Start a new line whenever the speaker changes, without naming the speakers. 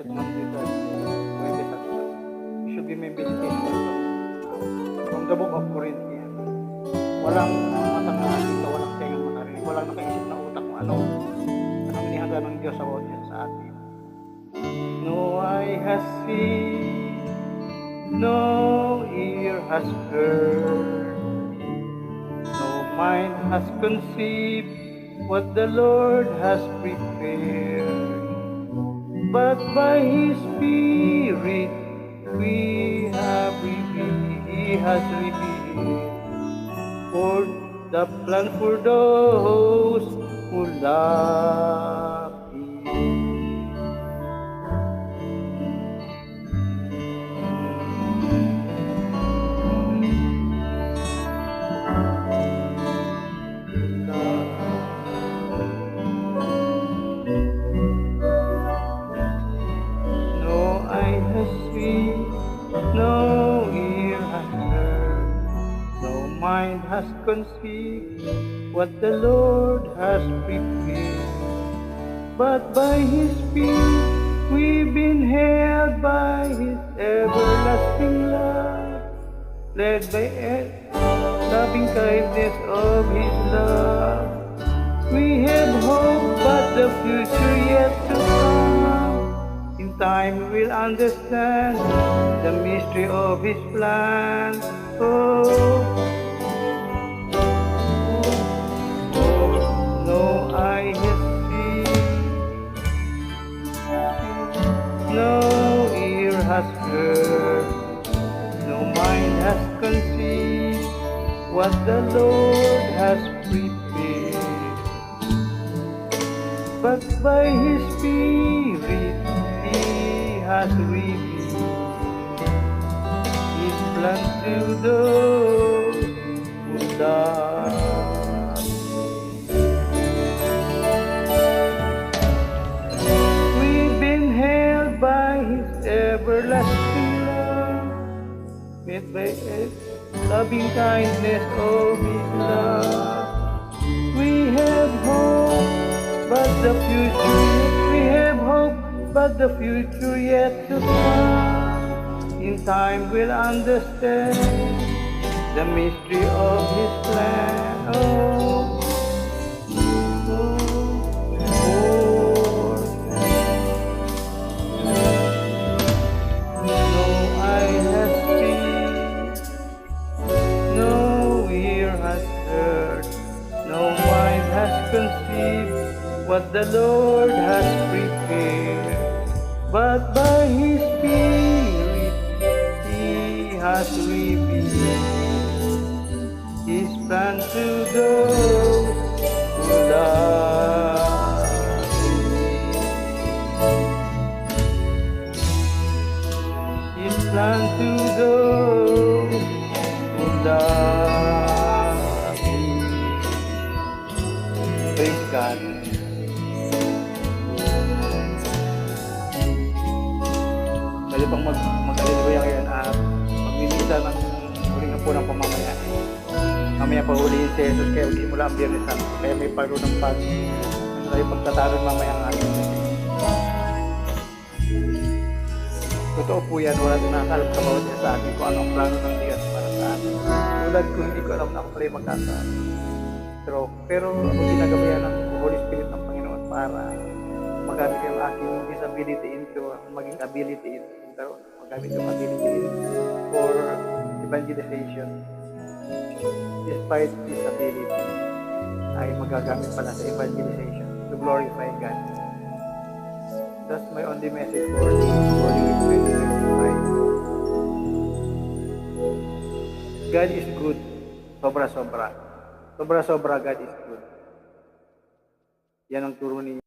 sa mga dito at pwede sa ito. You should be my meditation from the book of Corinthians. Walang matang nakakita, walang tayong makarinig, walang nakaisip na utak kung anong inihanda ng Diyos sa bawat isa sa atin. No eye has seen, no ear has heard, no mind has conceived what the Lord has prepared. But by His Spirit we have revealed, He has revealed for the plan for those who love Him. No ear has heard, no mind has conceived what the Lord has prepared. But by His Spirit we've been held by His everlasting love, led by loving kindness of His love. We have hope, but the future yet to come. In time we will understand the mystery of His plan. Oh, no eye has seen, no ear has heard, no mind has conceived what the Lord has prepared. But by His Spirit He has revealed His plan to those who love. We've been held by His everlasting love, made by loving kindness of His love. We have hope, but the future, we have hope, but the future yet to come. In time we'll understand the mystery of His plan. Oh, no eye has seen, no ear has heard, no mind has conceived what the Lord has prepared. But by His Spirit He has revealed His plan to those who love Him. His plan to those who love Him. Praise God. Pwede pang mag-hallelujah ngayon at magmimisa ng huling po ng pamamaya. Mamaya pa huliin si Jesus kaya hindi mula ang Biyernes Santo. Kaya may paro ng pagtatalon mamaya ang ating. Totoo po yan, wala din nakakalap sa bawat niya sa atin kung anong plano ng Diyos para sa atin. Tulad ko, hindi ko alam na ako pala yung magkasaan. Pero ako ginagabayan ng Holy Spirit ng Panginoon para magamit yung aking disability into maging ability magamit yung ability for evangelization. Despite disability ay magagamit pala sa evangelization to glorify God. That's my only message for this morning 2025. God is good. Sobra-sobra God is good. Yan ang turo ni